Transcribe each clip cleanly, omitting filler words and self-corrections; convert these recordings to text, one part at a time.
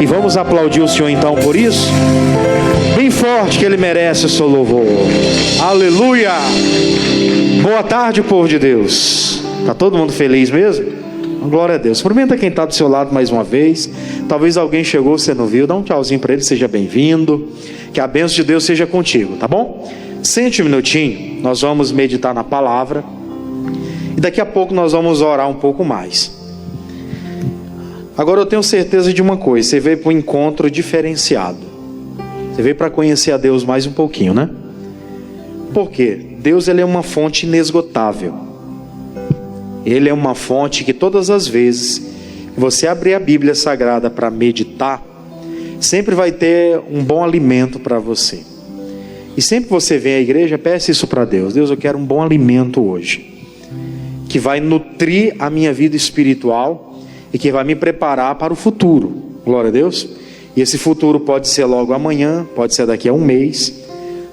E vamos aplaudir o Senhor então por isso? Bem forte, que Ele merece o seu louvor. Aleluia! Boa tarde, povo de Deus. Está todo mundo feliz mesmo? Glória a Deus. Cumprimenta quem está do seu lado mais uma vez. Talvez alguém chegou, você não viu. Dá um tchauzinho para ele, seja bem-vindo. Que a bênção de Deus seja contigo, tá bom? Sente um minutinho, nós vamos meditar na palavra. E daqui a pouco nós vamos orar um pouco mais. Agora eu tenho certeza de uma coisa: você veio para um encontro diferenciado. Você veio para conhecer a Deus mais um pouquinho, né? Por quê? Deus, ele é uma fonte inesgotável. Ele é uma fonte que todas as vezes que você abrir a Bíblia Sagrada para meditar, sempre vai ter um bom alimento para você. E sempre que você vem à igreja, peça isso para Deus: Deus, eu quero um bom alimento hoje, que vai nutrir a minha vida espiritual e que vai me preparar para o futuro. Glória a Deus. E esse futuro pode ser logo amanhã, pode ser daqui a um mês,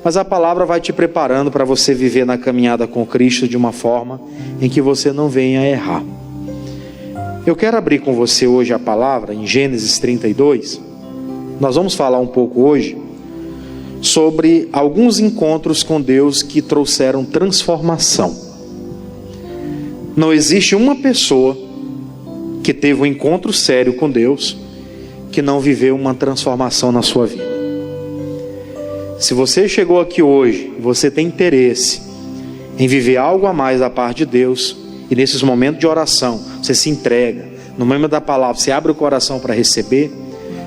mas a palavra vai te preparando para você viver na caminhada com Cristo de uma forma em que você não venha a errar. Eu quero abrir com você hoje a palavra em Gênesis 32. Nós vamos falar um pouco hoje sobre alguns encontros com Deus que trouxeram transformação. Não existe uma pessoa que teve um encontro sério com Deus que não viveu uma transformação na sua vida. Se você chegou aqui hoje e você tem interesse em viver algo a mais da parte de Deus, e nesses momentos de oração você se entrega, no momento da palavra você abre o coração para receber,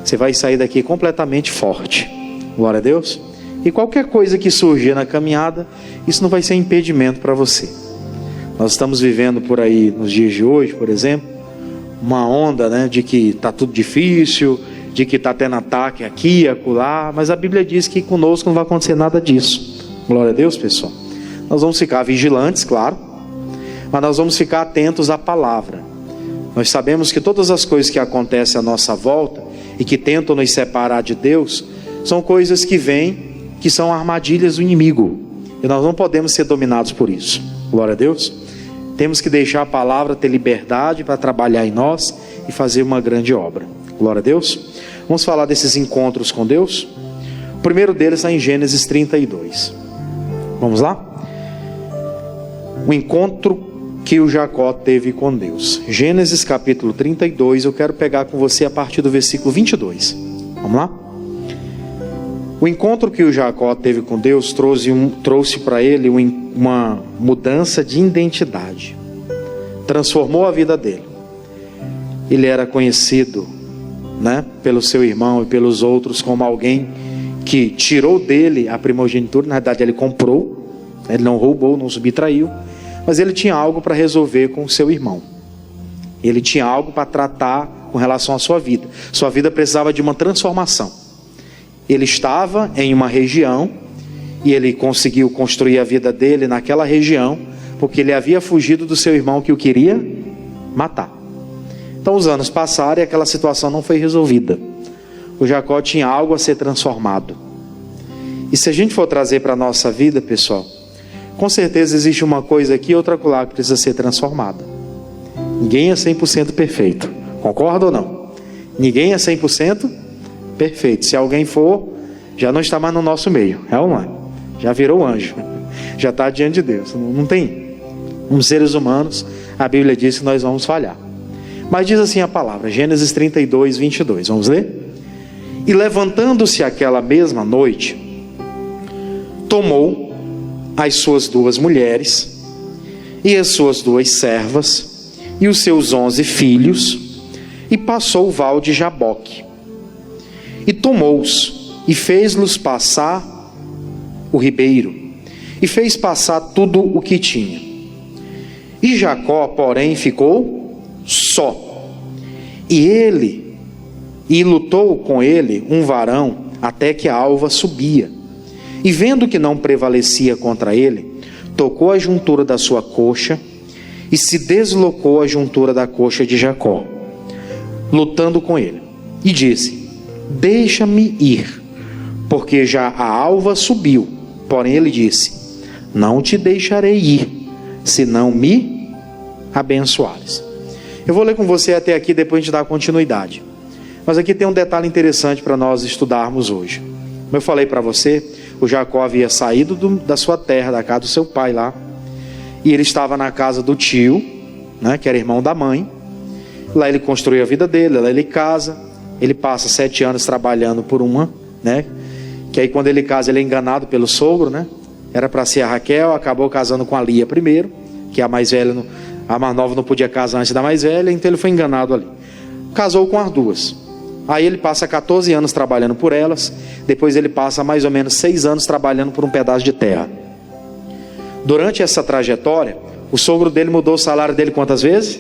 você vai sair daqui completamente forte. Glória a Deus. E qualquer coisa que surgir na caminhada, isso não vai ser impedimento para você. Nós estamos vivendo por aí nos dias de hoje, por exemplo, uma onda, né, de que está tudo difícil, de que está tendo ataque aqui e acolá, mas a Bíblia diz que conosco não vai acontecer nada disso. Glória a Deus, pessoal. Nós vamos ficar vigilantes, claro, mas nós vamos ficar atentos à palavra. Nós sabemos que todas as coisas que acontecem à nossa volta e que tentam nos separar de Deus, são coisas que vêm, que são armadilhas do inimigo, e nós não podemos ser dominados por isso. Glória a Deus. Temos que deixar a palavra ter liberdade para trabalhar em nós e fazer uma grande obra. Glória a Deus. Vamos falar desses encontros com Deus. O primeiro deles está em Gênesis 32. Vamos lá? O encontro que o Jacó teve com Deus. Gênesis capítulo 32, eu quero pegar com você a partir do versículo 22. Vamos lá? O encontro que o Jacó teve com Deus trouxe para ele uma mudança de identidade. Transformou a vida dele. Ele era conhecido, né, pelo seu irmão e pelos outros como alguém que tirou dele a primogenitura. Na verdade ele comprou, ele não roubou, não subtraiu, mas ele tinha algo para resolver com o seu irmão. Ele tinha algo para tratar com relação à sua vida. Sua vida precisava de uma transformação. Ele estava em uma região e ele conseguiu construir a vida dele naquela região porque ele havia fugido do seu irmão que o queria matar. Então os anos passaram e aquela situação não foi resolvida. O Jacó tinha algo a ser transformado. E se a gente for trazer para a nossa vida, pessoal, com certeza existe uma coisa aqui e outra lá que precisa ser transformada. Ninguém é 100% perfeito. Concorda ou não? Ninguém é 100% perfeito. Se alguém for, já não está mais no nosso meio. É ou não é? Já virou anjo. Já está diante de Deus. Não tem. Como seres humanos, a Bíblia diz que nós vamos falhar. Mas diz assim a palavra, Gênesis 32, 22. Vamos ler? E levantando-se aquela mesma noite, tomou as suas 2 mulheres e as suas 2 servas e os seus 11 filhos e passou o val de Jaboque. E tomou-os e fez-los passar o ribeiro e fez passar tudo o que tinha. E Jacó, porém, ficou só. E lutou com ele um varão até que a alva subia. E vendo que não prevalecia contra ele, tocou a juntura da sua coxa e se deslocou a juntura da coxa de Jacó, lutando com ele. E disse: deixa-me ir, porque já a alva subiu. Porém ele disse: não te deixarei ir, se não me abençoares. Eu vou ler com você até aqui, depois a gente dá continuidade. Mas aqui tem um detalhe interessante para nós estudarmos hoje. Como eu falei para você, o Jacó havia saído da sua terra, da casa do seu pai lá, e ele estava na casa do tio, né, que era irmão da mãe. Lá ele construiu a vida dele, lá ele casa, ele passa 7 anos trabalhando por uma, né, que aí quando ele casa ele é enganado pelo sogro, né, era para ser a Raquel, acabou casando com a Lia primeiro, que a mais velha, a mais nova não podia casar antes da mais velha, então ele foi enganado ali. Casou com as duas. Aí ele passa 14 anos trabalhando por elas, depois ele passa mais ou menos 6 anos trabalhando por um pedaço de terra. Durante essa trajetória, o sogro dele mudou o salário dele quantas vezes?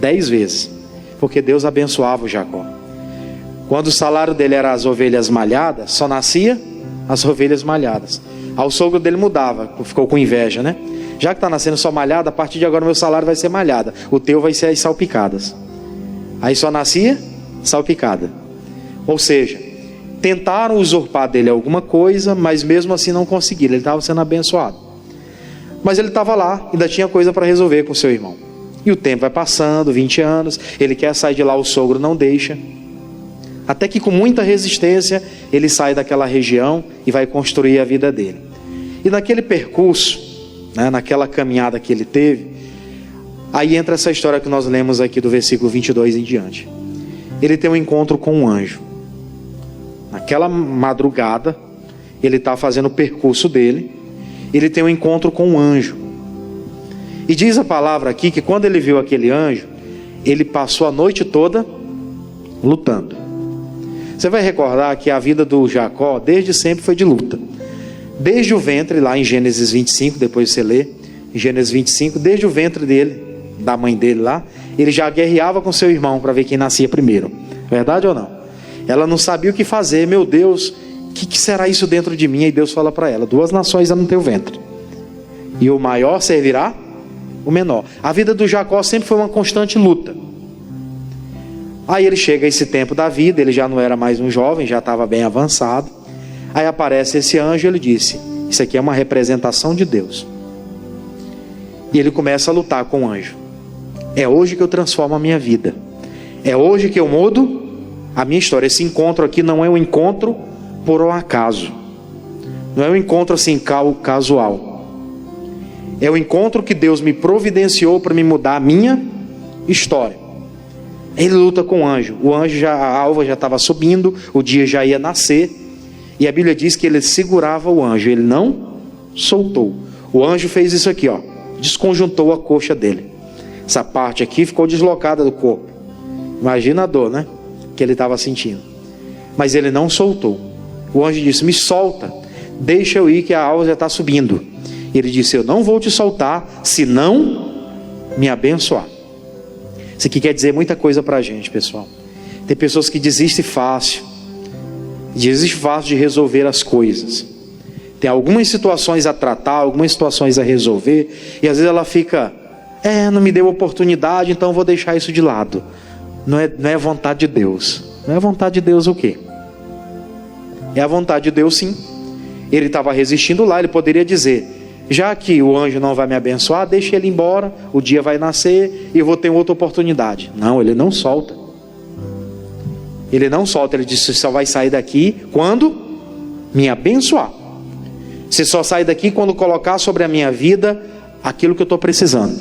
10 vezes, porque Deus abençoava o Jacó. Quando o salário dele era as ovelhas malhadas, só nascia as ovelhas malhadas. Aí o sogro dele mudava, ficou com inveja, né? Já que está nascendo só malhada, a partir de agora meu salário vai ser malhada, o teu vai ser as salpicadas. Aí só nascia salpicada. Ou seja, tentaram usurpar dele alguma coisa, mas mesmo assim não conseguiram. Ele estava sendo abençoado, mas ele estava lá, ainda tinha coisa para resolver com seu irmão. E o tempo vai passando, 20 anos, ele quer sair de lá, o sogro não deixa, até que com muita resistência ele sai daquela região e vai construir a vida dele. E naquele percurso, né, naquela caminhada que ele teve, aí entra essa história que nós lemos aqui do versículo 22 em diante. Ele tem um encontro com um anjo. Naquela madrugada, ele está fazendo o percurso dele, ele tem um encontro com um anjo. E diz a palavra aqui que quando ele viu aquele anjo, ele passou a noite toda lutando. Você vai recordar que a vida do Jacó desde sempre foi de luta. Desde o ventre, lá em Gênesis 25, depois você lê, em Gênesis 25, desde o ventre dele, da mãe dele lá, ele já guerreava com seu irmão para ver quem nascia primeiro. Verdade ou não? Ela não sabia o que fazer. Meu Deus, o que será isso dentro de mim? E Deus fala para ela: 2 nações há no teu ventre, e o maior servirá o menor. A vida do Jacó sempre foi uma constante luta. Aí ele chega a esse tempo da vida, ele já não era mais um jovem, já estava bem avançado. Aí aparece esse anjo, ele disse: isso aqui é uma representação de Deus. E ele começa a lutar com o anjo. É hoje que eu transformo a minha vida, é hoje que eu mudo a minha história. Esse encontro aqui não é um encontro por um acaso, não é um encontro assim casual, é o encontro que Deus me providenciou para me mudar a minha história. Ele luta com o anjo, a alva já estava subindo, o dia já ia nascer, e a Bíblia diz que ele segurava o anjo, ele não soltou. O anjo fez isso aqui, ó, desconjuntou a coxa dele. Essa parte aqui ficou deslocada do corpo. Imagina a dor, né, que ele estava sentindo. Mas ele não soltou. O anjo disse: me solta, deixa eu ir que a alva já está subindo. E ele disse: eu não vou te soltar se não me abençoar. Isso aqui quer dizer muita coisa para a gente, pessoal. Tem pessoas que desistem fácil de resolver as coisas. Tem algumas situações a tratar, algumas situações a resolver, e às vezes ela fica: não me deu oportunidade, então vou deixar isso de lado. Não é vontade de Deus. Não é vontade de Deus o quê? É a vontade de Deus, sim. Ele estava resistindo lá, ele poderia dizer: já que o anjo não vai me abençoar, deixa ele embora, o dia vai nascer e eu vou ter outra oportunidade. Não, ele não solta. Ele não solta, ele disse: você só vai sair daqui quando me abençoar. Você só sai daqui quando colocar sobre a minha vida aquilo que eu estou precisando.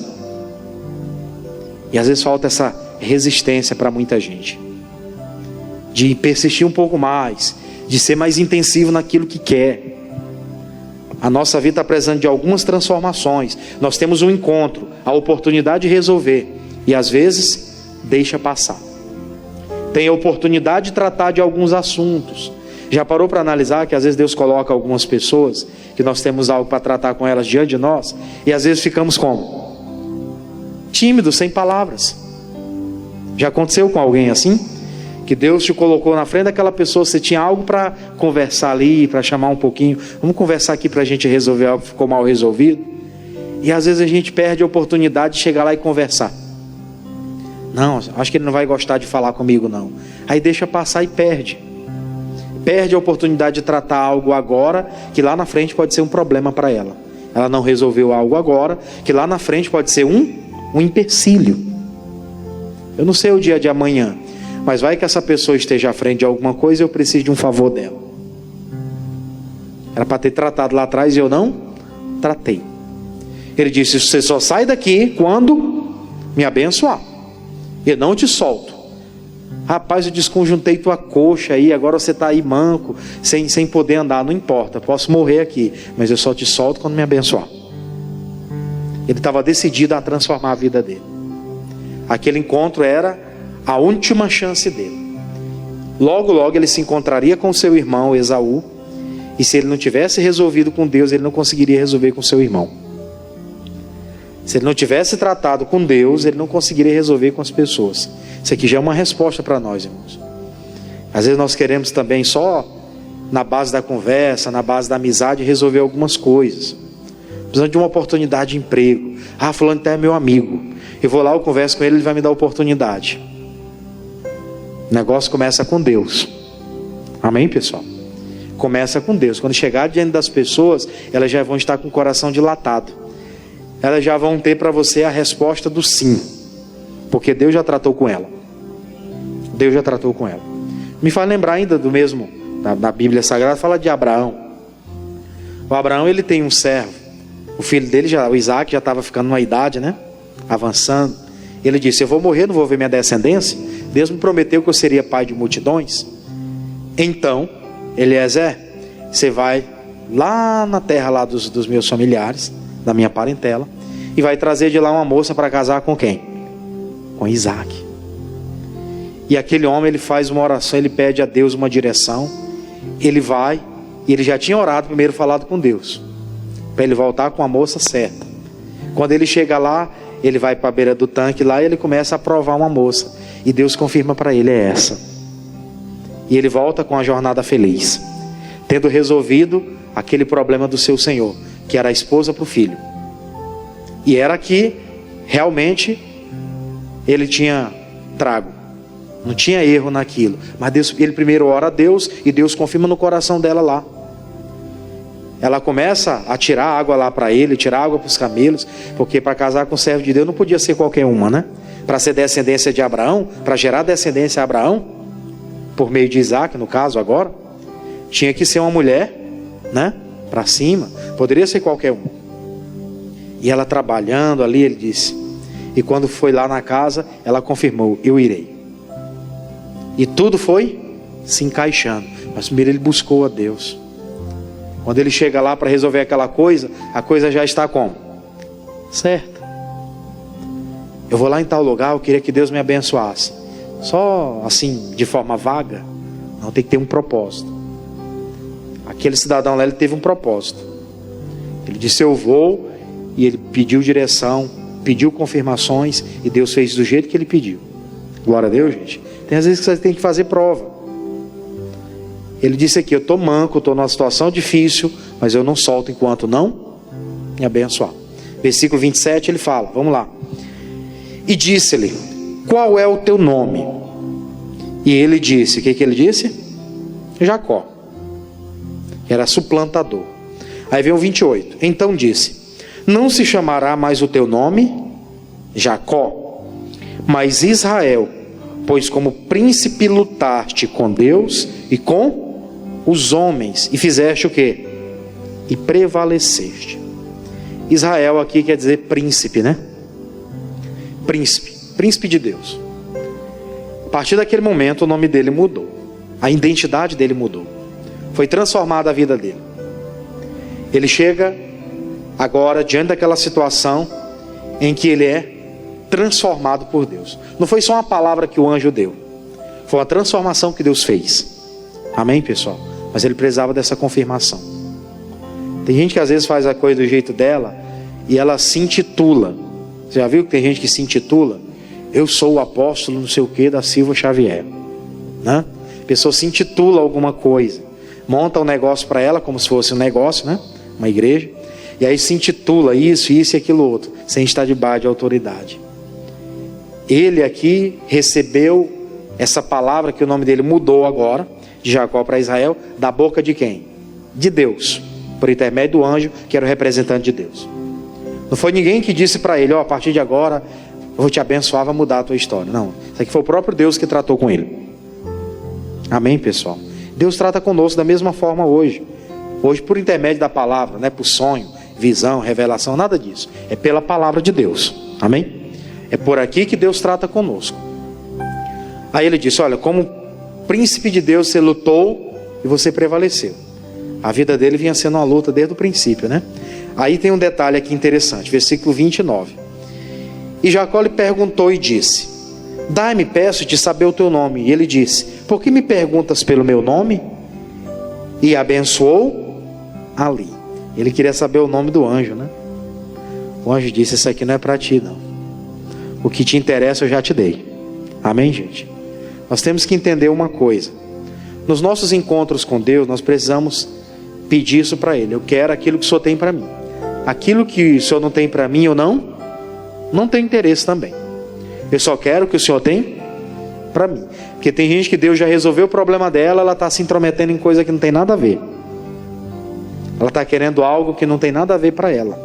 E às vezes falta essa resistência para muita gente, de persistir um pouco mais, de ser mais intensivo naquilo que quer. A nossa vida está precisando de algumas transformações. Nós temos um encontro, a oportunidade de resolver, e às vezes deixa passar. Tem a oportunidade de tratar de alguns assuntos. Já parou para analisar que às vezes Deus coloca algumas pessoas que nós temos algo para tratar com elas diante de nós, e às vezes ficamos como? Tímidos, sem palavras. Já aconteceu com alguém assim? Que Deus te colocou na frente daquela pessoa, você tinha algo para conversar ali, para chamar um pouquinho, vamos conversar aqui para a gente resolver algo que ficou mal resolvido, e às vezes a gente perde a oportunidade de chegar lá e conversar. Não, acho que ele não vai gostar de falar comigo não. Aí deixa passar e perde a oportunidade de tratar algo agora, que lá na frente pode ser um problema para ela. Ela não resolveu algo agora, que lá na frente pode ser um empecilho. Eu não sei o dia de amanhã, mas vai que essa pessoa esteja à frente de alguma coisa e eu preciso de um favor dela. Era para ter tratado lá atrás e eu não tratei. Ele disse: você só sai daqui quando me abençoar. Eu não te solto. Rapaz, eu desconjuntei tua coxa aí, agora você está aí manco, sem poder andar. Não importa, posso morrer aqui, mas eu só te solto quando me abençoar. Ele estava decidido a transformar a vida dele. Aquele encontro era a última chance dele. Logo, logo ele se encontraria com seu irmão Esaú. E se ele não tivesse resolvido com Deus, ele não conseguiria resolver com seu irmão. Se ele não tivesse tratado com Deus, ele não conseguiria resolver com as pessoas. Isso aqui já é uma resposta para nós, irmãos. Às vezes nós queremos também só na base da conversa, na base da amizade, resolver algumas coisas. Precisando de uma oportunidade de emprego. Ah, fulano até é meu amigo. Eu vou lá, eu converso com ele, ele vai me dar oportunidade. O negócio começa com Deus. Amém, pessoal? Começa com Deus. Quando chegar diante das pessoas, elas já vão estar com o coração dilatado. Elas já vão ter para você a resposta do sim. Porque Deus já tratou com ela. Deus já tratou com ela. Me faz lembrar ainda do mesmo, na Bíblia Sagrada, fala de Abraão. O Abraão, ele tem um servo. O filho dele, o Isaac, já estava ficando numa idade, né? Avançando. Ele disse: eu vou morrer, não vou ver minha descendência. Deus me prometeu que eu seria pai de multidões. Então, Eliezer, você vai lá na terra lá dos meus familiares, da minha parentela, e vai trazer de lá uma moça para casar com quem? Com Isaac. E aquele homem, ele faz uma oração, ele pede a Deus uma direção. Ele vai, e ele já tinha orado primeiro, falado com Deus, para ele voltar com a moça certa. Quando ele chega lá, ele vai para a beira do tanque lá, e ele começa a provar uma moça, e Deus confirma para ele: é essa. E ele volta com a jornada feliz, tendo resolvido aquele problema do seu senhor, que era a esposa para o filho. E era que realmente ele tinha trago, não tinha erro naquilo. Mas Deus, ele primeiro ora a Deus, e Deus confirma no coração dela lá. Ela começa a tirar água lá para ele, tirar água para os camelos, porque para casar com o servo de Deus não podia ser qualquer uma, né? Para ser descendência de Abraão, para gerar descendência a Abraão, por meio de Isaac, no caso agora, tinha que ser uma mulher, né? Para cima, poderia ser qualquer um. E ela trabalhando ali, ele disse, e quando foi lá na casa, ela confirmou: eu irei. E tudo foi se encaixando. Mas primeiro ele buscou a Deus. Quando ele chega lá para resolver aquela coisa, a coisa já está como? Certa. Eu vou lá em tal lugar, eu queria que Deus me abençoasse. Só assim, de forma vaga? Não, tem que ter um propósito. Aquele cidadão lá, ele teve um propósito. Ele disse: eu vou. E ele pediu direção, pediu confirmações, e Deus fez do jeito que ele pediu. Glória a Deus, gente. Tem às vezes que você tem que fazer prova. Ele disse aqui: eu estou manco, estou numa situação difícil, mas eu não solto enquanto não me abençoar. Versículo 27 ele fala, vamos lá. E disse-lhe: qual é o teu nome? E ele disse, o que ele disse? Jacó. Era suplantador. Aí vem o 28. Então disse: não se chamará mais o teu nome Jacó, mas Israel, pois como príncipe lutaste com Deus e com os homens, e fizeste o quê? E prevaleceste. Israel aqui quer dizer príncipe, né? Príncipe de Deus. A partir daquele momento o nome dele mudou, a identidade dele mudou, foi transformada a vida dele. Ele chega agora diante daquela situação em que ele é transformado por Deus. Não foi só uma palavra que o anjo deu, foi uma transformação que Deus fez. Amém, pessoal? Mas ele precisava dessa confirmação. Tem gente que às vezes faz a coisa do jeito dela e ela se intitula. Você já viu que tem gente que se intitula? Eu sou o apóstolo não sei o que da Silva Xavier, né? A pessoa se intitula alguma coisa, monta um negócio para ela como se fosse um negócio, né? Uma igreja. E aí se intitula isso e aquilo outro, sem estar debaixo de autoridade. Ele aqui recebeu essa palavra, que o nome dele mudou agora, de Jacó para Israel, da boca de quem? De Deus, por intermédio do anjo, que era o representante de Deus. Não foi ninguém que disse para ele: ó, a partir de agora, eu vou te abençoar, vai mudar a tua história. Não, isso Isso aqui foi o próprio Deus que tratou com ele. Amém, pessoal? Deus trata conosco da mesma forma hoje. Hoje por intermédio da palavra, não é por sonho, visão, revelação, nada disso. É pela palavra de Deus. Amém? É por aqui que Deus trata conosco. Aí ele disse, olha, como príncipe de Deus você lutou e você prevaleceu. A vida dele vinha sendo uma luta desde o princípio, né? Aí tem um detalhe aqui interessante, versículo 29. E Jacó lhe perguntou e disse, dai-me, peço-te, saber o teu nome. E ele disse, por que me perguntas pelo meu nome? E abençoou ali. Ele queria saber o nome do anjo, né? O anjo disse, isso aqui não é para ti, não. O que te interessa eu já te dei. Amém, gente? Nós temos que entender uma coisa. Nos nossos encontros com Deus, nós precisamos pedir isso para Ele. Eu quero aquilo que o Senhor tem para mim. Aquilo que o Senhor não tem para mim, eu não tenho interesse também. Eu só quero o que o Senhor tem para mim. Porque tem gente que Deus já resolveu o problema dela, ela está se intrometendo em coisa que não tem nada a ver. Ela está querendo algo que não tem nada a ver para ela.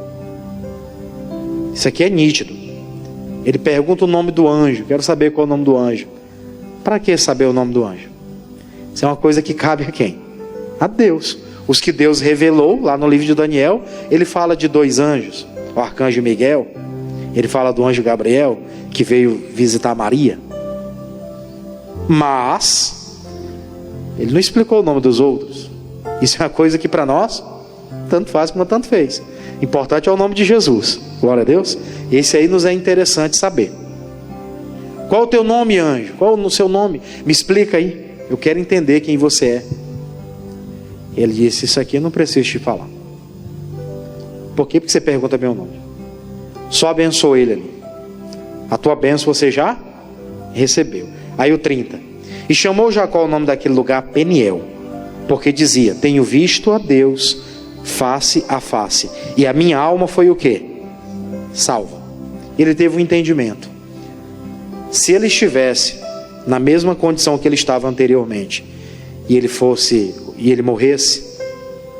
Isso aqui é nítido. Ele pergunta o nome do anjo. Quero saber qual é o nome do anjo. Para que saber o nome do anjo? Isso é uma coisa que cabe a quem? A Deus. Os que Deus revelou, lá no livro de Daniel, ele fala de 2 anjos. O arcanjo Miguel. Ele fala do anjo Gabriel, que veio visitar Maria. Mas ele não explicou o nome dos outros. Isso é uma coisa que para nós tanto faz como tanto fez. Importante é o nome de Jesus. Glória a Deus. Esse aí nos é interessante saber. Qual o teu nome, anjo? Qual o seu nome? Me explica aí. Eu quero entender quem você é. Ele disse, isso aqui eu não preciso te falar. Por quê? Porque você pergunta meu nome. Só abençoa ele ali. A tua bênção você já recebeu. Aí o 30. E chamou Jacó o nome daquele lugar Peniel, porque dizia, tenho visto a Deus face a face, e a minha alma foi o quê? Salva. Ele teve um entendimento. Se ele estivesse na mesma condição que ele estava anteriormente, e ele morresse,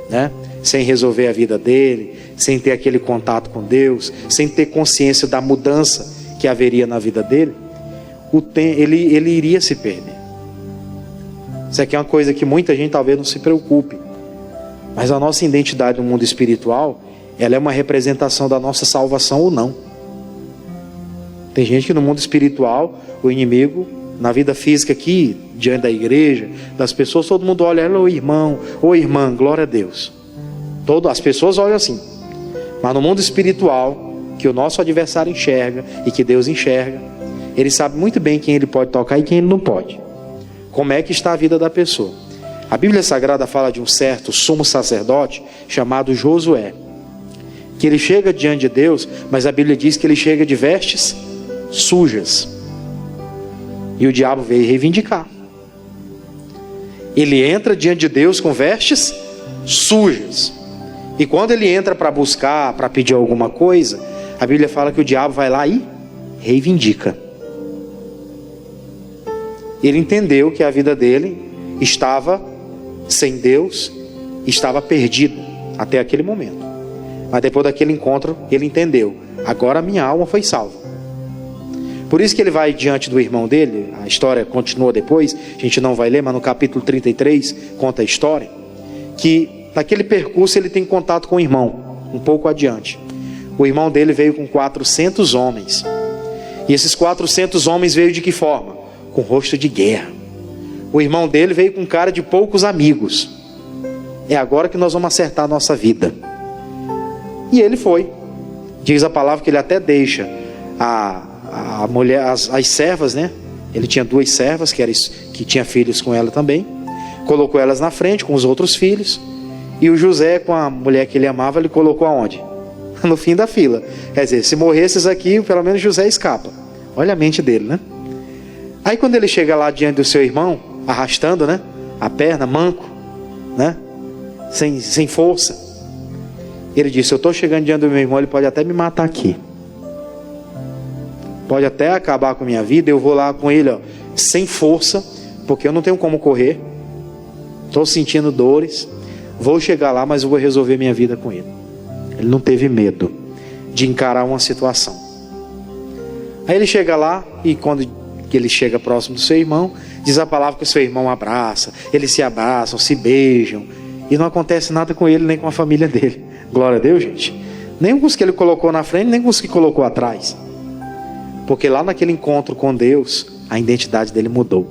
né? Sem resolver a vida dele, sem ter aquele contato com Deus, sem ter consciência da mudança que haveria na vida dele, ele iria se perder. Isso aqui é uma coisa que muita gente talvez não se preocupe, mas a nossa identidade no mundo espiritual, ela é uma representação da nossa salvação ou não. Tem gente que no mundo espiritual, o inimigo, na vida física aqui, diante da igreja, das pessoas, todo mundo olha, ô irmão, ô irmã, glória a Deus. As pessoas olham assim. Mas no mundo espiritual, que o nosso adversário enxerga e que Deus enxerga, ele sabe muito bem quem ele pode tocar e quem ele não pode. Como é que está a vida da pessoa. A Bíblia Sagrada fala de um certo sumo sacerdote chamado Josué, que ele chega diante de Deus, mas a Bíblia diz que ele chega de vestes sujas. E o diabo veio reivindicar. Ele entra diante de Deus com vestes sujas. E quando ele entra para buscar, para pedir alguma coisa, a Bíblia fala que o diabo vai lá e reivindica. Ele entendeu que a vida dele estava sem Deus, estava perdida até aquele momento. Mas depois daquele encontro, ele entendeu, agora a minha alma foi salva. Por isso que ele vai diante do irmão dele, a história continua depois, a gente não vai ler, mas no capítulo 33 conta a história, que naquele percurso ele tem contato com o irmão, um pouco adiante. O irmão dele veio com 400 homens, e esses 400 homens veio de que forma? Com rosto de guerra. O irmão dele veio com cara de poucos amigos. É agora que nós vamos acertar a nossa vida. E ele foi. Diz a palavra que ele até deixa a mulher, as servas, né? Ele tinha 2 servas que tinha filhos com ela também. Colocou elas na frente com os outros filhos. E o José, com a mulher que ele amava, ele colocou aonde? No fim da fila. Quer dizer, se morresses aqui, pelo menos José escapa. Olha a mente dele, né? Aí quando ele chega lá diante do seu irmão, arrastando, né? A perna, manco, né? Sem força. Ele disse, eu estou chegando diante do meu irmão, ele pode até me matar aqui. Pode até acabar com a minha vida, eu vou lá com ele, ó, sem força, porque eu não tenho como correr. Estou sentindo dores. Vou chegar lá, mas eu vou resolver minha vida com ele. Ele não teve medo de encarar uma situação. Aí ele chega lá, e quando que ele chega próximo do seu irmão, diz a palavra que o seu irmão abraça, eles se abraçam, se beijam, e não acontece nada com ele nem com a família dele. Glória a Deus, gente. Nem com os que ele colocou na frente, nem com os que colocou atrás. Porque lá naquele encontro com Deus, a identidade dele mudou.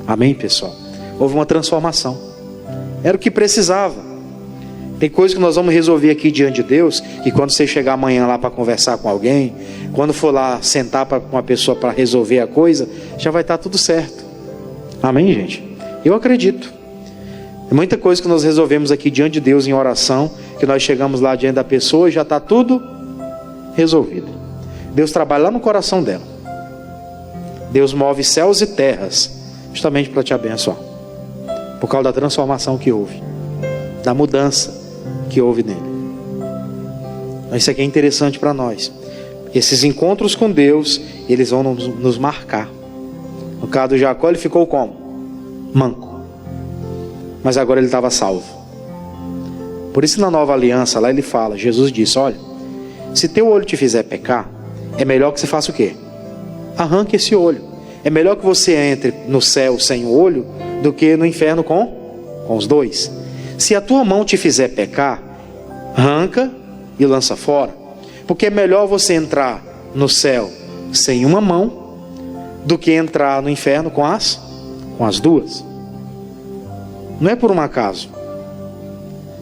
Amém, pessoal? Houve uma transformação. Era o que precisava. Tem coisas que nós vamos resolver aqui diante de Deus, que quando você chegar amanhã lá para conversar com alguém, quando for lá sentar com uma pessoa para resolver a coisa, já vai estar tudo certo. Amém, gente? Eu acredito. Tem muita coisa que nós resolvemos aqui diante de Deus em oração, que nós chegamos lá diante da pessoa e já está tudo resolvido. Deus trabalha lá no coração dela. Deus move céus e terras justamente para te abençoar, por causa da transformação que houve, da mudança que houve nele. Isso aqui é interessante para nós. Esses encontros com Deus, eles vão nos marcar. No caso do Jacó, ele ficou como? Manco. Mas agora ele estava salvo. Por isso na nova aliança lá ele fala, Jesus disse, olha, se teu olho te fizer pecar, é melhor que você faça o quê? Arranque esse olho. É melhor que você entre no céu sem o olho, do que no inferno com os dois. Se a tua mão te fizer pecar, arranca e lança fora. Porque é melhor você entrar no céu sem uma mão, do que entrar no inferno com as duas. Não é por um acaso.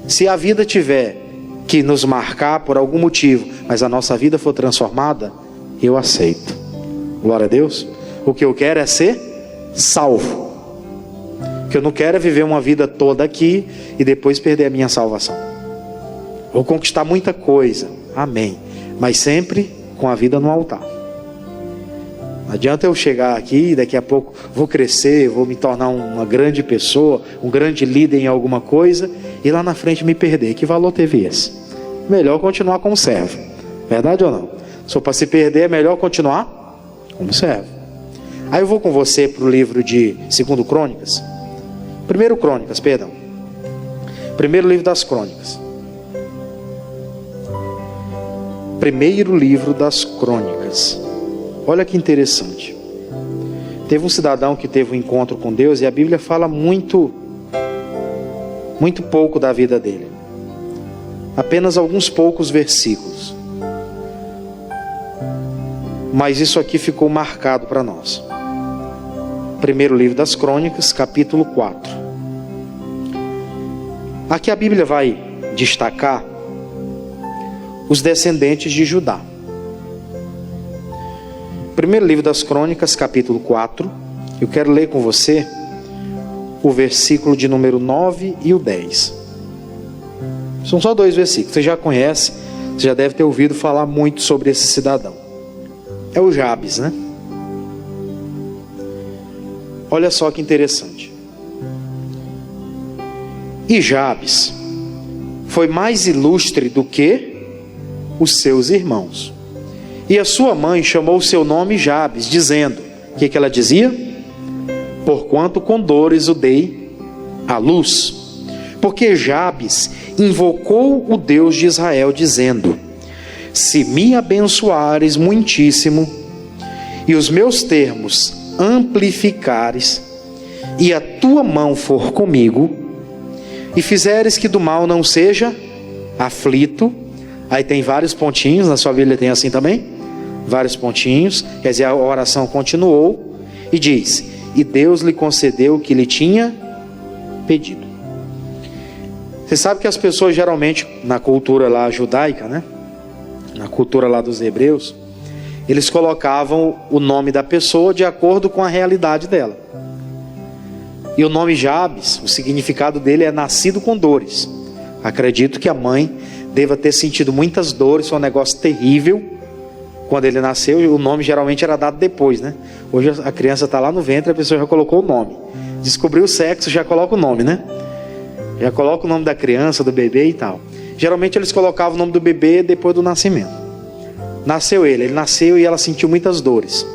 Se a vida tiver que nos marcar por algum motivo, mas a nossa vida for transformada, eu aceito. Glória a Deus. O que eu quero é ser salvo. O que eu não quero é viver uma vida toda aqui e depois perder a minha salvação. Vou conquistar muita coisa, amém, mas sempre com a vida no altar. Não adianta eu chegar aqui e daqui a pouco vou crescer, vou me tornar uma grande pessoa, um grande líder em alguma coisa, e lá na frente me perder. Que valor teve esse? Melhor continuar como servo. Verdade ou não? Se for para se perder, é melhor continuar como servo. Aí eu vou com você para o livro de 2 Crônicas. Primeiro livro das Crônicas. Primeiro livro das Crônicas. Olha que interessante. Teve um cidadão que teve um encontro com Deus, e a Bíblia fala muito pouco da vida dele. Apenas alguns poucos versículos. Mas isso aqui ficou marcado para nós. Primeiro livro das Crônicas, capítulo 4. Aqui a Bíblia vai destacar os descendentes de Judá. Primeiro livro das Crônicas, capítulo 4. Eu quero ler com você o versículo de número 9 e o 10. São só 2 versículos. Você já conhece, você já deve ter ouvido falar muito sobre esse cidadão. É o Jabes, né? Olha só que interessante. E Jabes foi mais ilustre do que os seus irmãos. E a sua mãe chamou o seu nome Jabes, dizendo, o que ela dizia? Porquanto com dores o dei à luz. Porque Jabes invocou o Deus de Israel, dizendo, se me abençoares muitíssimo, e os meus termos amplificares, e a tua mão for comigo, e fizeres que do mal não seja aflito. Aí tem vários pontinhos, na sua Bíblia tem assim também, vários pontinhos, quer dizer, a oração continuou, e diz, e Deus lhe concedeu o que lhe tinha pedido. Você sabe que as pessoas geralmente, na cultura lá judaica, né? Na cultura lá dos hebreus, eles colocavam o nome da pessoa de acordo com a realidade dela. E o nome Jabes, o significado dele é nascido com dores. Acredito que a mãe deva ter sentido muitas dores, foi um negócio terrível quando ele nasceu. O nome geralmente era dado depois, né? Hoje a criança está lá no ventre, a pessoa já colocou o nome. Descobriu o sexo, já coloca o nome, né? Já coloca o nome da criança, do bebê e tal. Geralmente eles colocavam o nome do bebê depois do nascimento. Nasceu ele nasceu e ela sentiu muitas dores.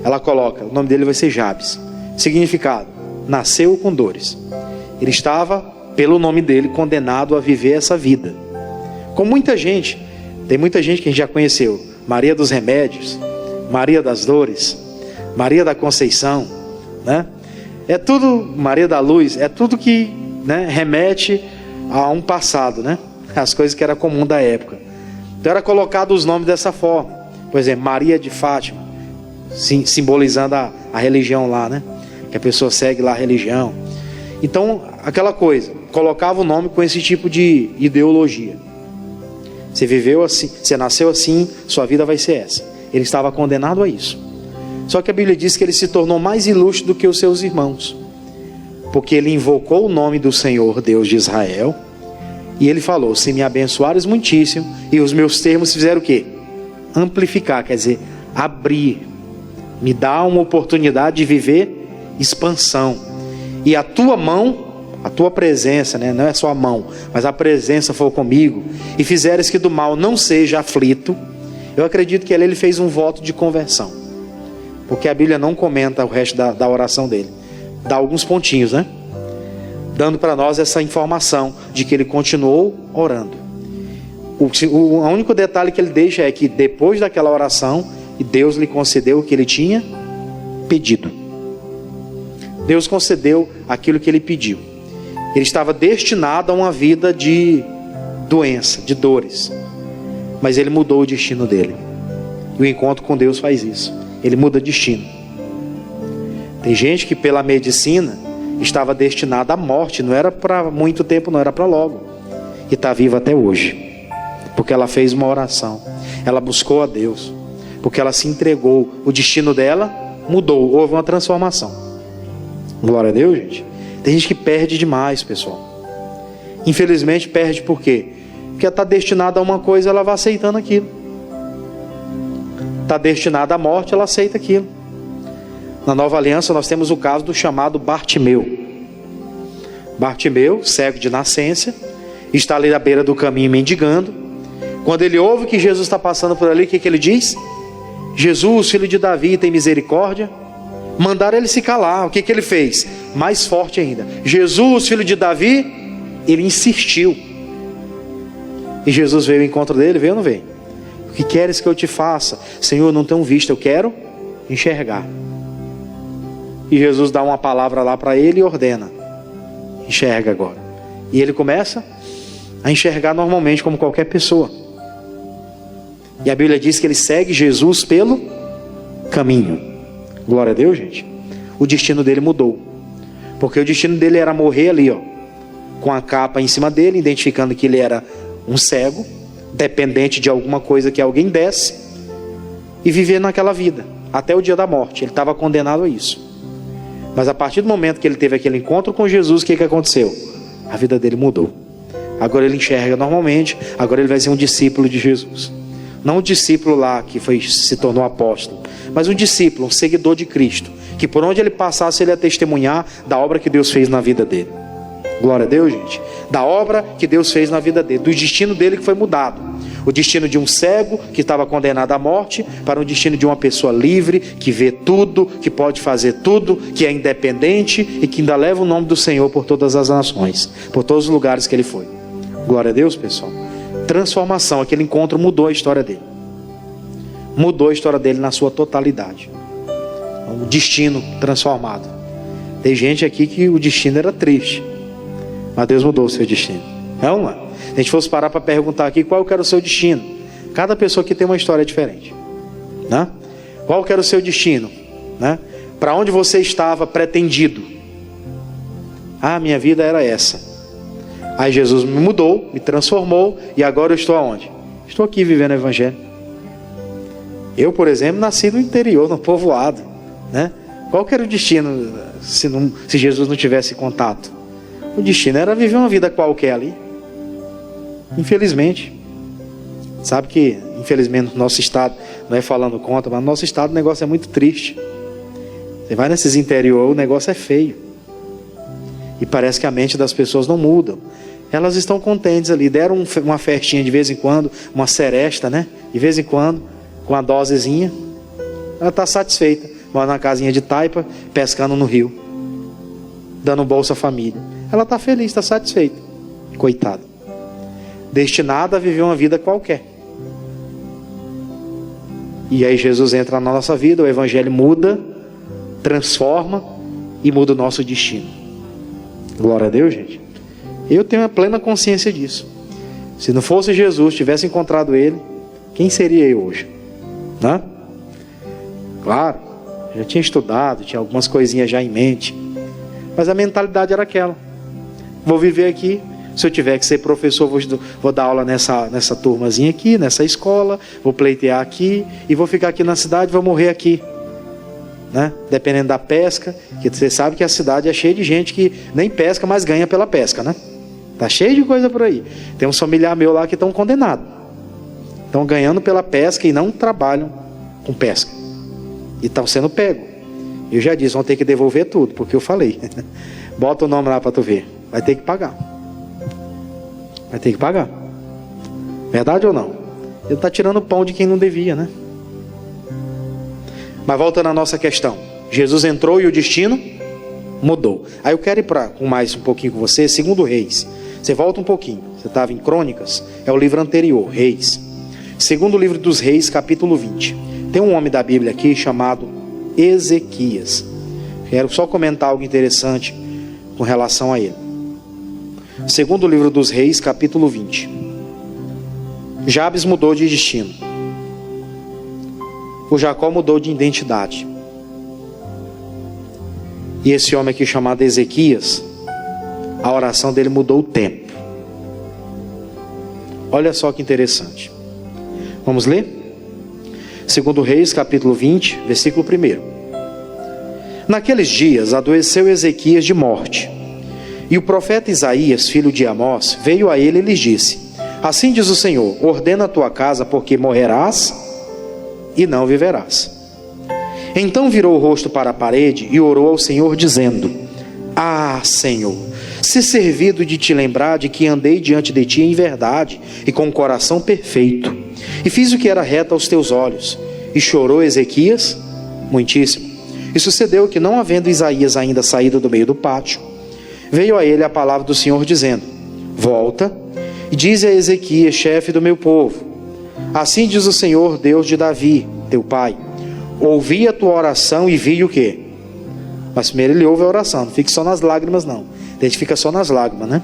Ela coloca, o nome dele vai ser Jabes. Significado, nasceu com dores. Ele estava, pelo nome dele, condenado a viver essa vida. Como muita gente, tem muita gente que a gente já conheceu. Maria dos remédios, Maria das dores, Maria da Conceição, né? É tudo, Maria da Luz, é tudo que, né, remete a um passado, né? As coisas que era comum da época. Então era colocado os nomes dessa forma. Por exemplo, Maria de Fátima, simbolizando a religião lá, né? Que a pessoa segue lá a religião. Então, aquela coisa, colocava o nome com esse tipo de ideologia. Você viveu assim, você nasceu assim, sua vida vai ser essa. Ele estava condenado a isso. Só que a Bíblia diz que ele se tornou mais ilustre do que os seus irmãos, porque ele invocou o nome do Senhor, Deus de Israel, e ele falou: se me abençoares muitíssimo, e os meus termos fizeram o quê? Amplificar, quer dizer, abrir, me dá uma oportunidade de viver expansão, e a tua mão, a tua presença, né? Não é só a mão, mas a presença for comigo, e fizeres que do mal não seja aflito. Eu acredito que ele fez um voto de conversão, porque a Bíblia não comenta o resto da oração dele, dá alguns pontinhos, né? Dando para nós essa informação de que ele continuou orando. O único detalhe que ele deixa é que depois daquela oração, Deus lhe concedeu o que ele tinha pedido. Deus concedeu aquilo que ele pediu. Ele estava destinado a uma vida de doença, de dores, mas ele mudou o destino dele. E o encontro com Deus faz isso. Ele muda destino. Tem gente que pela medicina estava destinada à morte, não era para muito tempo, não era para logo, e está viva até hoje, porque ela fez uma oração, ela buscou a Deus, porque ela se entregou, o destino dela mudou, houve uma transformação. Glória a Deus, gente. Tem gente que perde demais, pessoal. Infelizmente perde por quê? Porque está destinada a uma coisa, ela vai aceitando aquilo. Está destinada à morte, ela aceita aquilo. Na Nova Aliança nós temos o caso do chamado Bartimeu. Bartimeu, cego de nascença, está ali à beira do caminho mendigando. Quando ele ouve que Jesus está passando por ali, o que ele diz? Jesus, filho de Davi, tem misericórdia. Mandaram ele se calar. O que ele fez? Mais forte ainda. Jesus, filho de Davi, ele insistiu. E Jesus veio ao encontro dele, veio ou não veio? O que queres que eu te faça? Senhor, não tenho visto, eu quero enxergar. E Jesus dá uma palavra lá para ele e ordena: enxerga agora. E ele começa a enxergar normalmente como qualquer pessoa. E a Bíblia diz que ele segue Jesus pelo caminho. Glória a Deus, gente. O destino dele mudou, porque o destino dele era morrer ali, ó, com a capa em cima dele, identificando que ele era um cego, dependente de alguma coisa que alguém desse, e viver naquela vida até o dia da morte. Ele estava condenado a isso. Mas a partir do momento que ele teve aquele encontro com Jesus, o que aconteceu? A vida dele mudou. Agora ele enxerga normalmente. Agora ele vai ser um discípulo de Jesus. Não um discípulo lá que se tornou apóstolo, mas um discípulo, um seguidor de Cristo, que por onde ele passasse ele ia testemunhar da obra que Deus fez na vida dele. Glória a Deus, gente. Da obra que Deus fez na vida dele, do destino dele que foi mudado. O destino de um cego que estava condenado à morte, para o destino de uma pessoa livre, que vê tudo, que pode fazer tudo, que é independente e que ainda leva o nome do Senhor por todas as nações, por todos os lugares que ele foi. Glória a Deus, pessoal. Transformação, aquele encontro mudou a história dele. Mudou a história dele na sua totalidade. Um destino transformado. Tem gente aqui que o destino era triste, mas Deus mudou o seu destino. É uma. Se a gente fosse parar para perguntar aqui qual que era o seu destino, cada pessoa aqui tem uma história diferente, né? Qual que era o seu destino, né? Para onde você estava pretendido? Ah, minha vida era essa. Aí Jesus me mudou, me transformou, e agora eu estou aonde? Estou aqui vivendo o Evangelho. Eu, por exemplo, nasci no interior, no povoado, né? Qual que era o destino se Jesus não tivesse contato? O destino era viver uma vida qualquer ali. Infelizmente. Sabe que, infelizmente, no nosso estado, não é falando contra, mas no nosso estado o negócio é muito triste. Você vai nesses interior, o negócio é feio. E parece que a mente das pessoas não muda. Elas estão contentes ali, deram uma festinha de vez em quando, uma seresta, né? De vez em quando, com uma dosezinha. Ela está satisfeita. Mora na casinha de taipa, pescando no rio, dando bolsa à família. Ela está feliz, está satisfeita. Coitada. Destinada a viver uma vida qualquer. E aí Jesus entra na nossa vida, o Evangelho muda transforma e muda o nosso destino. Glória a Deus, gente. Eu tenho a plena consciência disso. Se não fosse Jesus, tivesse encontrado Ele, quem seria eu hoje? Né? Claro, já tinha estudado, tinha algumas coisinhas já em mente, mas a mentalidade era aquela: vou viver aqui. Se eu tiver que ser professor, vou dar aula nessa turmazinha aqui, nessa escola, vou pleitear aqui, e vou ficar aqui na cidade, vou morrer aqui, né? Dependendo da pesca, que você sabe que a cidade é cheia de gente que nem pesca, mas ganha pela pesca, né? Tá cheio de coisa por aí. Tem uns familiares meus lá que estão condenados, estão ganhando pela pesca e não trabalham com pesca, e estão sendo pegos. Eu já disse, vão ter que devolver tudo, porque eu falei. Bota o nome lá para tu ver, vai ter que pagar. Vai ter que pagar. Verdade ou não? Ele está tirando o pão de quem não devia, né? Mas voltando à nossa questão, Jesus entrou e o destino mudou. Aí eu quero ir com mais um pouquinho com você, 2 Reis. Você volta um pouquinho. Você estava em Crônicas, é o livro anterior, Reis. 2º livro dos Reis, capítulo 20. Tem um homem da Bíblia aqui chamado Ezequias. Quero só comentar algo interessante com relação a ele. 2º livro dos Reis, capítulo 20. Jabes mudou de destino. O Jacó mudou de identidade. E esse homem aqui chamado Ezequias, a oração dele mudou o tempo. Olha só que interessante. Vamos ler? 2º Reis, capítulo 20, versículo 1. Naqueles dias adoeceu Ezequias de morte. E o profeta Isaías, filho de Amós, veio a ele e lhes disse: assim diz o Senhor, ordena a tua casa, porque morrerás e não viverás. Então virou o rosto para a parede e orou ao Senhor, dizendo: ah, Senhor, se servido de te lembrar de que andei diante de ti em verdade e com o coração perfeito, e fiz o que era reto aos teus olhos. E chorou Ezequias muitíssimo. E sucedeu que, não havendo Isaías ainda saído do meio do pátio, veio a ele a palavra do Senhor, dizendo: volta e dize a Ezequias, chefe do meu povo: assim diz o Senhor, Deus de Davi, teu pai, ouvi a tua oração e vi o quê? Mas primeiro ele ouve a oração, não fique só nas lágrimas não. A gente fica só nas lágrimas, né?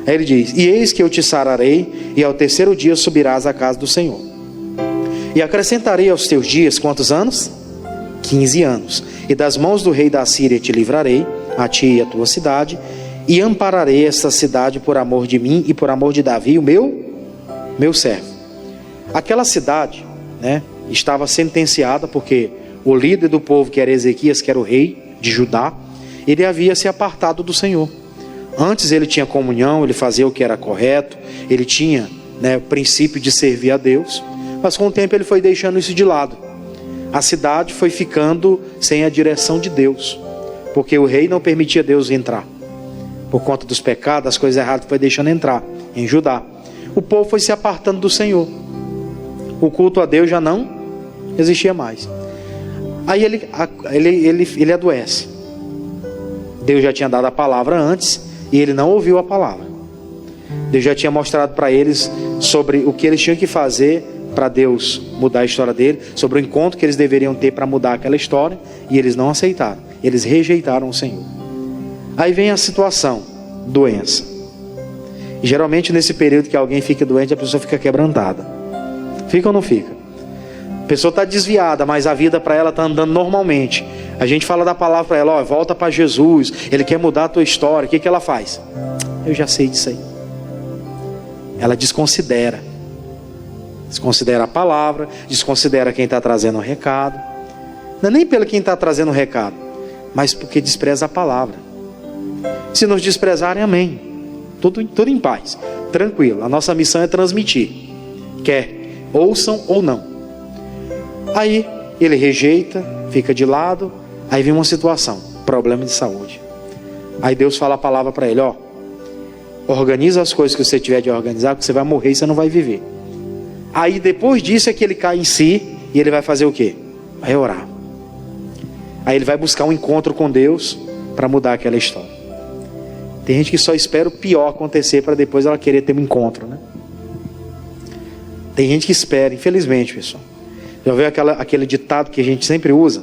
Aí ele diz: e eis que eu te sararei, e ao terceiro dia subirás à casa do Senhor. E acrescentarei aos teus dias quantos anos? 15 anos. E das mãos do rei da Assíria te livrarei, a ti e a tua cidade, e ampararei esta cidade por amor de mim e por amor de Davi, o meu servo. Aquela cidade, né, estava sentenciada, porque o líder do povo, que era Ezequias, que era o rei de Judá, ele havia se apartado do Senhor. Antes ele tinha comunhão, ele fazia o que era correto, ele tinha, né, o princípio de servir a Deus, mas com o tempo ele foi deixando isso de lado. A cidade foi ficando sem a direção de Deus, porque o rei não permitia Deus entrar. Por conta dos pecados, as coisas erradas, foi deixando entrar em Judá. O povo foi se apartando do Senhor. O culto a Deus já não existia mais. Aí ele adoece. Deus já tinha dado a palavra antes e ele não ouviu a palavra. Deus já tinha mostrado para eles sobre o que eles tinham que fazer para Deus mudar a história dele, sobre o encontro que eles deveriam ter para mudar aquela história, e eles não aceitaram. Eles rejeitaram o Senhor. Aí vem a situação, doença. E geralmente nesse período que alguém fica doente, a pessoa fica quebrantada. Fica ou não fica? A pessoa está desviada, mas a vida para ela está andando normalmente. A gente fala da palavra para ela: ó, volta para Jesus, Ele quer mudar a tua história. O que ela faz? Eu já sei disso aí. Ela desconsidera a palavra, desconsidera quem está trazendo o recado. Não é nem pelo quem está trazendo o recado, mas porque despreza a palavra. Se nos desprezarem, amém, tudo em paz, tranquilo. A nossa missão é transmitir, quer ouçam ou não. Aí ele rejeita, fica de lado. Aí vem uma situação, problema de saúde. Aí Deus fala a palavra para ele: ó, organiza as coisas que você tiver de organizar, porque você vai morrer e você não vai viver. Aí depois disso é que ele cai em si, e ele vai fazer o quê? Vai orar. Aí ele vai buscar um encontro com Deus para mudar aquela história. Tem gente que só espera o pior acontecer para depois ela querer ter um encontro, né? Tem gente que espera, infelizmente, pessoal. Já viu aquele ditado que a gente sempre usa?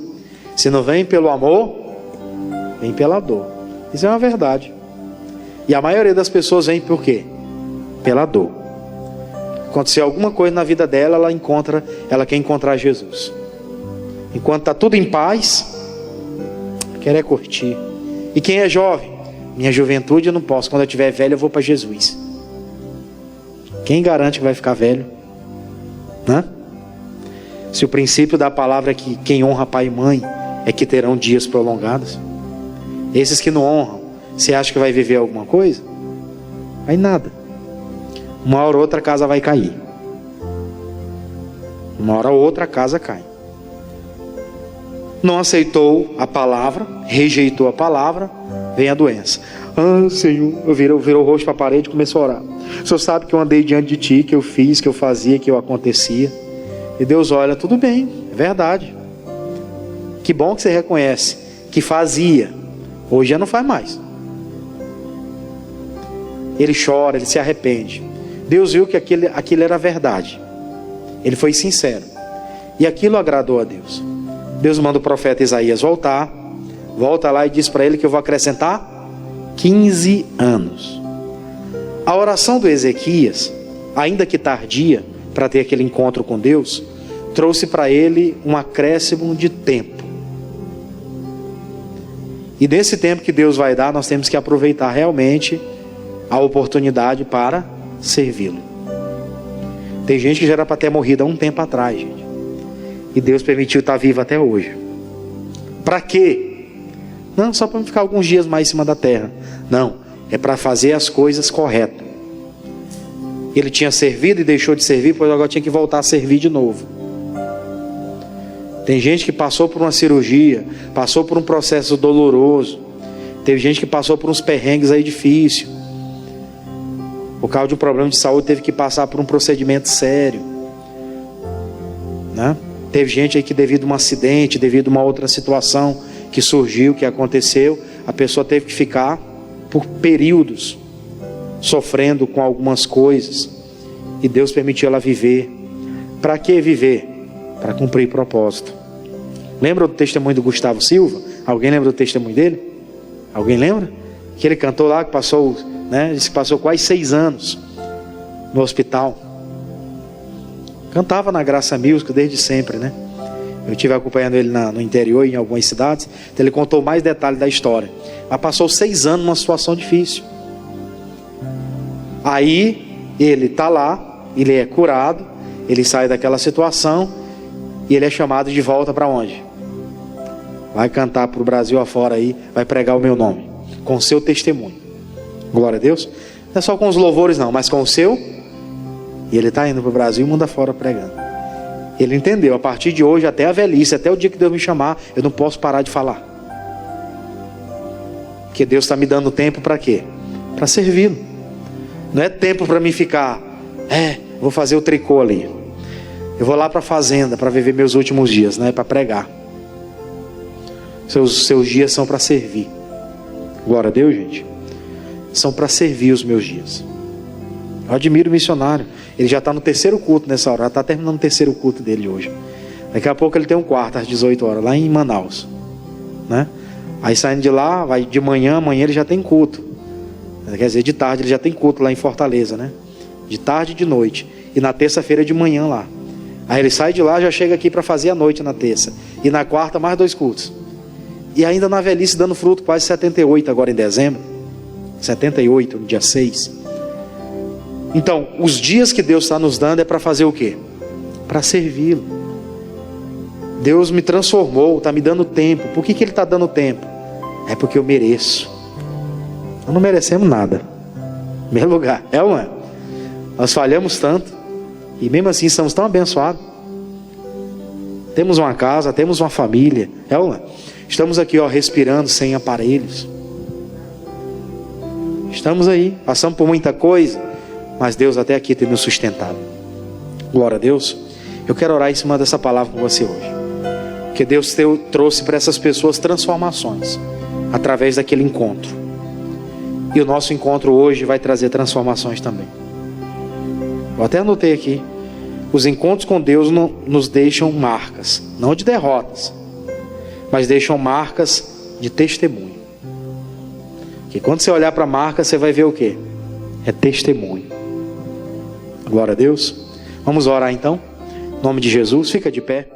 Se não vem pelo amor, vem pela dor. Isso é uma verdade. E a maioria das pessoas vem por quê? Pela dor. Acontecer alguma coisa na vida dela, ela quer encontrar Jesus. Enquanto está tudo em paz, quer curtir. E quem é jovem? Minha juventude eu não posso. Quando eu estiver velho eu vou para Jesus. Quem garante que vai ficar velho? Né? Se o princípio da palavra é que quem honra pai e mãe é que terão dias prolongados. Esses que não honram, você acha que vai viver alguma coisa? Vai nada. Uma hora ou outra a casa vai cair. Uma hora ou outra a casa cai. Não aceitou a palavra, rejeitou a palavra, vem a doença. Ah, Senhor, virou o rosto para a parede e começou a orar. O Senhor sabe que eu andei diante de Ti, que eu fiz, que eu fazia, que eu acontecia. E Deus olha, tudo bem, é verdade. Que bom que você reconhece que fazia, hoje já não faz mais. Ele chora, ele se arrepende. Deus viu que aquilo era verdade. Ele foi sincero. E aquilo agradou a Deus. Deus manda o profeta Isaías volta lá e diz para ele que eu vou acrescentar 15 anos. A oração do Ezequias, ainda que tardia, para ter aquele encontro com Deus, trouxe para ele um acréscimo de tempo. E nesse tempo que Deus vai dar, nós temos que aproveitar realmente a oportunidade para servi-lo. Tem gente que já era para ter morrido há um tempo atrás, gente. E Deus permitiu estar vivo até hoje. Para quê? Não só para ficar alguns dias mais em cima da terra. Não, é para fazer as coisas corretas. Ele tinha servido e deixou de servir, pois agora tinha que voltar a servir de novo. Tem gente que passou por uma cirurgia, passou por um processo doloroso. Teve gente que passou por uns perrengues aí difíceis. Por causa de um problema de saúde, teve que passar por um procedimento sério, né? Teve gente aí que devido a um acidente, devido a uma outra situação que surgiu, que aconteceu, a pessoa teve que ficar por períodos sofrendo com algumas coisas. E Deus permitiu ela viver. Para que viver? Para cumprir propósito. Lembra do testemunho do Gustavo Silva? Alguém lembra do testemunho dele? Alguém lembra? Que ele cantou lá, que passou, né? Disse que passou quase 6 anos no hospital. Cantava na Graça Music desde sempre, né? Eu estive acompanhando ele no interior, em algumas cidades. Então ele contou mais detalhes da história. Mas passou 6 anos numa situação difícil. Aí ele está lá, ele é curado, ele sai daquela situação e ele é chamado de volta para onde? Vai cantar para o Brasil afora aí, vai pregar o meu nome, com o seu testemunho. Glória a Deus. Não é só com os louvores não, mas com o seu. E ele está indo para o Brasil e mundo afora pregando. Ele entendeu, a partir de hoje até a velhice, até o dia que Deus me chamar, eu não posso parar de falar. Porque Deus está me dando tempo para quê? Para servi-lo. Não é tempo para mim ficar, vou fazer o tricô ali. Eu vou lá para a fazenda para viver meus últimos dias, não é para pregar. Seus dias são para servir. Glória a Deus, gente. São para servir os meus dias. Eu admiro o missionário. Ele já está no 3º culto nessa hora. Já está terminando o 3º culto dele hoje. Daqui a pouco ele tem um quarto às 18 horas, lá em Manaus, né? Aí saindo de lá, vai de manhã, amanhã ele já tem culto. Quer dizer, de tarde ele já tem culto lá em Fortaleza, né? De tarde e de noite. E na terça-feira de manhã lá. Aí ele sai de lá, já chega aqui para fazer a noite na terça. E na quarta mais 2 cultos. E ainda na velhice dando fruto, quase 78 agora em dezembro. 78 no dia 6. Então, os dias que Deus está nos dando é para fazer o quê? Para servi-lo. Deus me transformou, está me dando tempo. Por que Ele está dando tempo? É porque eu mereço. Nós não merecemos nada. Em primeiro lugar, é ou não é? Nós falhamos tanto. E mesmo assim estamos tão abençoados. Temos uma casa, temos uma família. É ou não é? Estamos aqui, respirando sem aparelhos. Estamos aí, passamos por muita coisa, mas Deus até aqui tem nos sustentado. Glória a Deus. Eu quero orar em cima dessa palavra com você hoje. Porque Deus trouxe para essas pessoas transformações através daquele encontro. E o nosso encontro hoje vai trazer transformações também. Eu até anotei aqui. Os encontros com Deus nos deixam marcas, não de derrotas, mas deixam marcas de testemunho. Que quando você olhar para a marca, você vai ver o quê? É testemunho. Glória a Deus. Vamos orar então. Em nome de Jesus, fica de pé.